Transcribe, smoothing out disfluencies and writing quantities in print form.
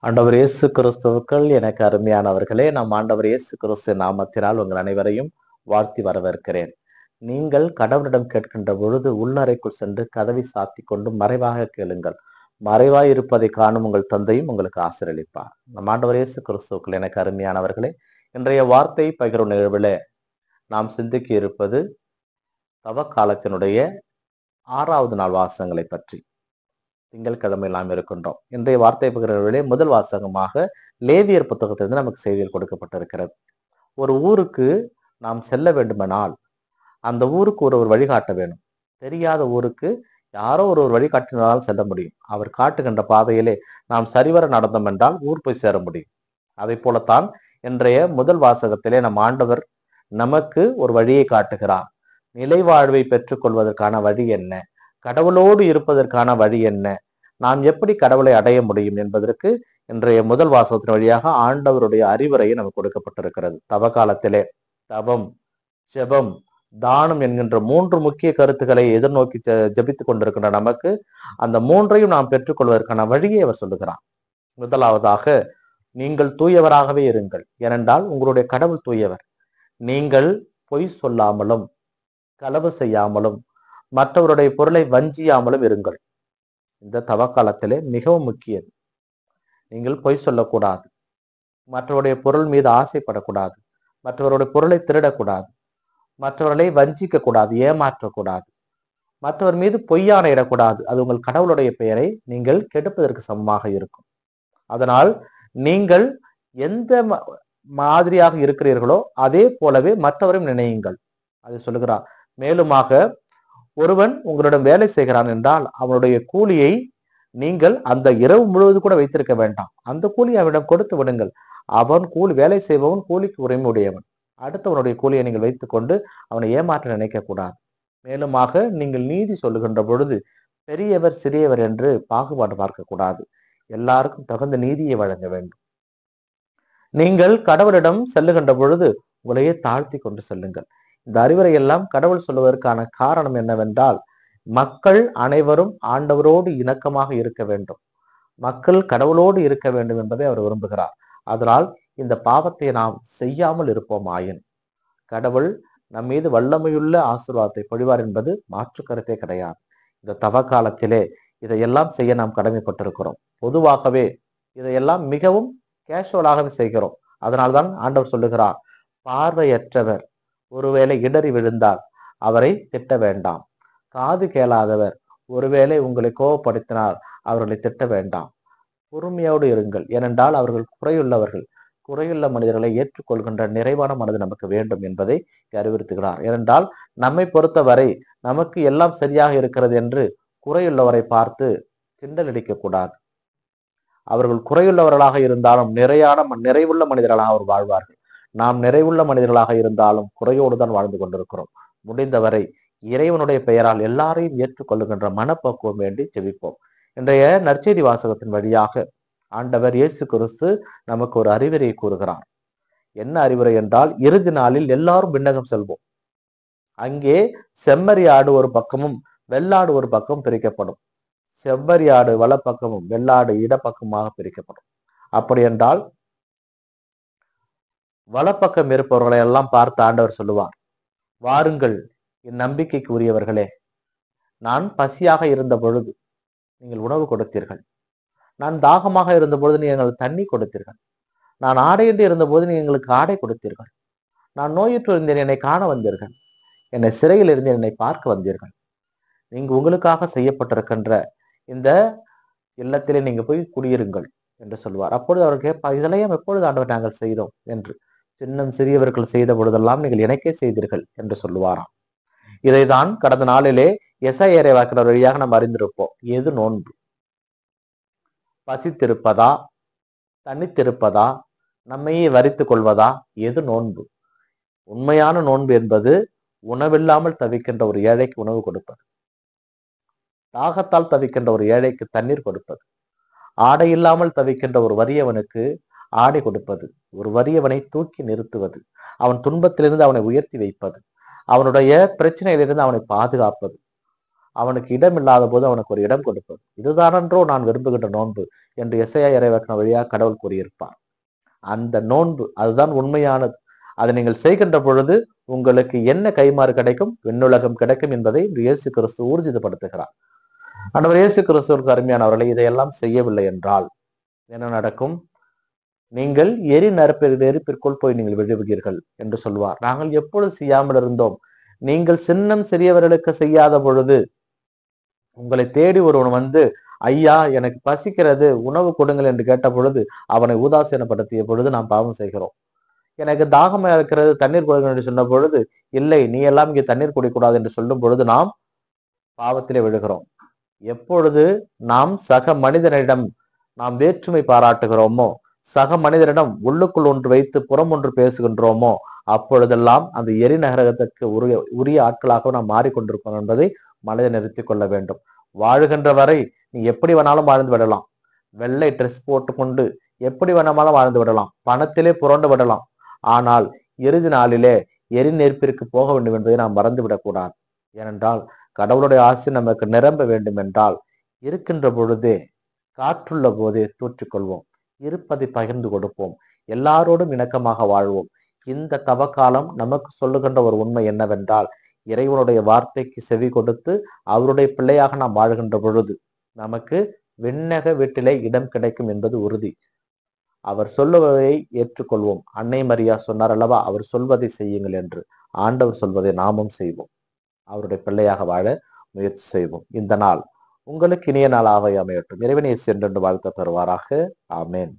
ஆண்டவர் இயேசு கிறிஸ்துவுக்குள் எனக்கு அருமையானவர்களே, நம் ஆண்டவர் இயேசு கிறிஸ்து நாமத்தினால் உங்கள் அனைவரையும் வாழ்த்தி வரவேற்கிறேன். நீங்கள் கடவுளிடம் கேட்கின்ற பொழுது உள்ளறைக்குள் சென்று கதவை சாத்தி கொண்டு மறைவாக கேளுங்கள். மறைவாய் இருப்பதை காணும் உங்கள் தந்தையும் உங்களுக்கு ஆசீர்வதிப்பார். நம் ஆண்டவர் இயேசு கிறிஸ்துவுக்குள் எனக்கு அருமையானவர்களே, இன்றைய வார்த்தை பகிரும் நிகழ்வில் நாம் சிந்திக்க இருப்பது தவக்காலத்தினுடைய 6வது நாள் வாசகங்களை பற்றி. திங்கட்கிழமை நாம் இருக்கின்றோம். இன்றைய வார்த்தை பகிர்வுகளிலே முதல் வாசகமாக லேவியர் புத்தகத்திலிருந்து நமக்கு செய்தியில் கொடுக்கப்பட்டிருக்கிறது. ஒரு ஊருக்கு நாம் செல்ல வேண்டுமானால் அந்த ஊருக்கு ஒரு வழிகாட்ட வேணும். தெரியாத ஊருக்கு யாரோ ஒரு வழிகாட்டினால் செல்ல முடியும். அவர் காட்டுகின்ற பாதையிலே நாம் சரிவர நடந்தோம் என்றால் ஊர் போய் சேர முடியும். அதை போலத்தான் இன்றைய முதல் வாசகத்திலே நம் ஆண்டவர் நமக்கு ஒரு வழியை காட்டுகிறார். நிலை வாழ்வை பெற்றுக் கொள்வதற்கான வழி என்ன, கடவுளோடு இருப்பதற்கான வழி என்ன, நாம் எப்படி கடவுளை அடைய முடியும் என்பதற்கு இன்றைய முதல் வாசகத்தின் வழியாக ஆண்டவருடைய அறிவுரையை நமக்கு கொடுக்கப்பட்டிருக்கிறது. தவ காலத்திலே தவம், ஜெபம், தானம் என்கின்ற 3 முக்கிய கருத்துக்களை எதிர்நோக்கி ஜெபித்துக் கொண்டிருக்கின்ற நமக்கு அந்த 3ஐயும் நாம் பெற்றுக்கொள்வதற்கான வழியை அவர் சொல்லுகிறார். முதலாவதாக, நீங்கள் தூயவராகவே இருங்கள், ஏனென்றால் உங்களுடைய கடவுள் தூயவர். நீங்கள் பொய் சொல்லாமலும் களவு செய்யாமலும் மற்றவருடைய பொருளை வஞ்சியாமலும் இருங்கள். இந்த தவக்காலத்திலே மிகவும் முக்கியம். நீங்கள் பொய் சொல்லக்கூடாது, மற்றவருடைய பொருள் மீது ஆசைப்படக்கூடாது, மற்றவருடைய பொருளை திருடக்கூடாது, மற்றவர்களை வஞ்சிக்க கூடாது, ஏமாற்றக்கூடாது, மற்றவர் மீது பொய்யானையிடக்கூடாது. அது உங்கள் கடவுளுடைய பெயரை நீங்கள் கெடுப்பதற்கு சமமாக இருக்கும். அதனால் நீங்கள் எந்த மாதிரியாக இருக்கிறீர்களோ அதே போலவே மற்றவரையும் நினையுங்கள். அதை சொல்லுகிறார். மேலுமாக, ஒருவன் உங்களிடம் வேலை செய்கிறான் என்றால் அவனுடைய கூலியை நீங்கள் அந்த இரவு முழுவதும் கூட வைத்திருக்க வேண்டாம். அந்த கூலியை அவனிடம் கொடுத்து விடுங்கள். அவன் வேலை செய்பவன் கூலிக்கு உரிமை உடையவன். அடுத்தவனுடைய கூலியை நீங்கள் வைத்துக் கொண்டு அவனை ஏமாற்ற நினைக்க கூடாது. மேலுமாக, நீங்கள் நீதி சொல்லுகின்ற பொழுது பெரியவர் சிறியவர் என்று பாகுபாடு பார்க்க கூடாது. எல்லாருக்கும் தகுந்த நீதியை வழங்க வேண்டும். நீங்கள் கடவுளிடம் செல்லுகின்ற பொழுது உங்களையே தாழ்த்தி கொண்டு செல்லுங்கள். இந்த அறிவுரை எல்லாம் கடவுள் சொல்வதற்கான காரணம் என்னவென்றால், மக்கள் அனைவரும் ஆண்டவரோடு இணக்கமாக இருக்க வேண்டும், மக்கள் கடவுளோடு இருக்க வேண்டும் என்பதை அவர் விரும்புகிறார். அதனால் இந்த பாவத்தை நாம் செய்யாமல் இருப்போமாயின் கடவுள் நம் மீது வல்லமையுள்ள ஆசீர்வாதத்தை பொழிவார் என்பது மாற்று கருத்தே கிடையாது. இந்த தவ காலத்திலே இதையெல்லாம் செய்ய நாம் கடமைப்பட்டிருக்கிறோம். பொதுவாகவே இதையெல்லாம் மிகவும் கேஷுவலாகவே செய்கிறோம். அதனால்தான் ஆண்டவர் சொல்லுகிறார், பார்வையற்றவர் ஒருவேளை இடறி விழுந்தால் அவரை திட்ட வேண்டாம், காது கேளாதவர் ஒருவேளை உங்களை கோபப்படுத்தினால் அவர்களை திட்ட வேண்டாம், பொறுமையோடு இருங்கள், ஏனென்றால் அவர்கள் குறையுள்ளவர்கள். குறையுள்ள மனிதர்களை ஏற்றுக்கொள்கின்ற நிறைவான மனது நமக்கு வேண்டும் என்பதை அறிவுறுத்துகிறார். ஏனென்றால் நம்மை பொறுத்தவரை நமக்கு எல்லாம் சரியாக இருக்கிறது என்று குறையுள்ளவரை பார்த்து கிண்டல் அடிக்க கூடாது. அவர்கள் குறையுள்ளவர்களாக இருந்தாலும் நிறைவுள்ள மனிதர்களாக அவர் வாழ்வார்கள். நாம் நிறைவுள்ள மனிதர்களாக இருந்தாலும் குறையோடு தான் வாழ்ந்து கொண்டிருக்கிறோம். முடிந்தவரை இறைவனுடைய பெயரால் எல்லாரையும் ஏற்றுக்கொள்ளுகின்ற மனப்பக்குவம் வேண்டி ஜெபிப்போம். இன்றைய நற்செய்தி வாசகத்தின் வழியாக ஆண்டவர் இயேசு கிறிஸ்து நமக்கு ஒரு அறிவுரையை கூறுகிறார். என்ன அறிவுரை என்றால், இறுதி நாளில் எல்லாரும் விண்ணகம் செல்வோம். அங்கே செம்மறியாடு ஒரு பக்கமும் வெள்ளாடு ஒரு பக்கம் பிரிக்கப்படும். செவ்வரியாடு வலப்பக்கமும் வெள்ளாடு இடப்பக்கமாக பிரிக்கப்படும். அப்படி என்றால் வலப்பக்கம் இருப்பவர்களை எல்லாம் பார்த்து ஆண்டவர் சொல்லுவார், வாருங்கள் என் நம்பிக்கைக்கு உரியவர்களே, நான் பசியாக இருந்த பொழுது நீங்கள் உணவு கொடுத்தீர்கள், நான் தாகமாக இருந்த பொழுது நீ எங்களுக்கு தண்ணி கொடுத்தீர்கள், நான் ஆடையின்றி இருந்த போது நீ எங்களுக்கு ஆடை கொடுத்தீர்கள், நான் நோயுற்று இருந்தேன் என்னை காண வந்தீர்கள், என்னை சிறையில் இருந்தேன் என்னை பார்க்க வந்தீர்கள், நீங்க உங்களுக்காக செய்யப்பட்டிருக்கின்ற இந்த இல்லத்திலே நீங்க போய் குடியிருங்கள் என்று சொல்வார். அப்பொழுது அவர் கேட்பார், இதெல்லாம் எப்பொழுது ஆண்டவர் நாங்கள் செய்தோம் என்று. சின்னம் சிறியவர்கள் செய்த பொழுதெல்லாம் நீங்கள் எனக்கே செய்தீர்கள் என்று சொல்லுவாராம். இதைதான் கடந்த நாளிலே எசாயா இறைவாக்கினர் வழியாக நாம் அறிந்திருப்போம். எது நோன்பு? பசித்திருப்பதா, தனித்திருப்பதா, நம்மையே வரித்துக் கொள்வதா? எது நோன்பு? உண்மையான நோன்பு என்பது உணவில்லாமல் தவிக்கின்ற ஒரு ஏழைக்கு உணவு கொடுப்பது, தாகத்தால் தவிக்கின்ற ஒரு ஏழைக்கு தண்ணீர் கொடுப்பது, ஆடை இல்லாமல் தவிக்கின்ற ஒரு வறியவனுக்கு ஆடை கொடுப்பது, ஒரு வறியவனை தூக்கி நிறுத்துவது, அவன் துன்பத்திலிருந்து அவனை உயர்த்தி வைப்பது, அவனுடைய பிரச்சனையிலிருந்து அவனை பாதுகாப்பது, அவனுக்கு இடம் இல்லாத போது அவனுக்கு ஒரு இடம் கொடுப்பது, இதுதானன்றோ நான் விரும்புகின்ற நோன்பு என்று எசையா இறைவாக்கினர் வழியாக கடவுள் கூறியிருப்பார். அந்த நோன்பு அதுதான் உண்மையானது. அதை நீங்கள் செய்கின்ற பொழுது உங்களுக்கு என்ன கைமாறு கிடைக்கும்? விண்ணுலகம் கிடைக்கும் என்பதை இயேசு கிறிஸ்து ஊர்ஜிதப்படுத்துகிறார். ஆண்டவர் இயேசு கிறிஸ்துவுக்கு அருமையானவர்களை இதையெல்லாம் செய்யவில்லை என்றால் என்ன நடக்கும்? நீங்கள் நெருப்பிற்குள் போய் நீங்கள் விழுவுவீர்கள் என்று சொல்வார். நாங்கள் எப்பொழுது செய்யாமல் இருந்தோம்? நீங்கள் சின்னம் சிறியவர்களுக்கு செய்யாத பொழுது உங்களை தேடி ஒருவன் வந்து, ஐயா எனக்கு பசிக்கிறது, உணவு கொடுங்கள் என்று கேட்ட பொழுது அவனை உதாசீனப்படுத்திய பொழுது நாம் பாவம் செய்கிறோம். எனக்கு தாகமா இருக்கிறது, தண்ணீர் கொடுங்கள் என்று சொன்ன பொழுது, இல்லை நீ எல்லாம் இங்கே தண்ணீர் குடிக்கூடாது என்று சொல்லும் பொழுது நாம் பாவத்திலே விழுகிறோம். எப்பொழுது நாம் சக மனிதனிடம் நாம் வேற்றுமை பாராட்டுகிறோமோ, சக மனிதரிடம் உள்ளுக்குள் ஒன்று வைத்து புறம் ஒன்று பேசுகின்றோமோ, அப்பொழுதெல்லாம் அந்த எரிநகரகத்துக்கு உரிய ஆட்களாக நாம் மாறிக்கொண்டிருக்கிறோம் என்பதை மனதை நிறுத்திக் கொள்ள வேண்டும். வாழுகின்ற வரை நீ எப்படி வேணாலும் வாழ்ந்து விடலாம், வெள்ளை ட்ரெஸ் போட்டுக்கொண்டு எப்படி வேணாலும் வாழ்ந்து விடலாம், பணத்திலே புரண்டு விடலாம். ஆனால் இறுதி நாளிலே நெருப்பிற்கு போக வேண்டும் என்பதை நாம் மறந்துவிடக் கூடாது. ஏனென்றால் கடவுளுடைய ஆசை நமக்கு நிரம்ப வேண்டும் என்றால் இருக்கின்ற பொழுதே, காற்றுள்ள போதே தூற்றிக்கொள்வோம், இருப்பதை பகிர்ந்து கொடுப்போம், எல்லாரோடும் இணக்கமாக வாழ்வோம். இந்த தவக்காலம் நமக்கு சொல்லுகின்ற ஒரு உண்மை என்னவென்றால், இறைவனுடைய வார்த்தைக்கு செவி கொடுத்து அவருடைய பிள்ளையாக நாம் வாழ்கின்ற பொழுது நமக்கு விண்ணக வீட்டிலே இடம் கிடைக்கும் என்பது உறுதி. அவர் சொல்லுவதை ஏற்றுக்கொள்வோம். அன்னை மரியா சொன்னார் அல்லவா, அவர் சொல்வதை செய்யுங்கள் என்று. ஆண்டவர் சொல்வதை நாமும் செய்வோம். அவருடைய பிள்ளையாக வாழ முயற்சி செய்வோம். இந்த நாள் உங்களுக்கு இனிய நாளாக அமையட்டும். இறைவனை சென்று வாழ்த்த தருவாராக. ஆமேன்.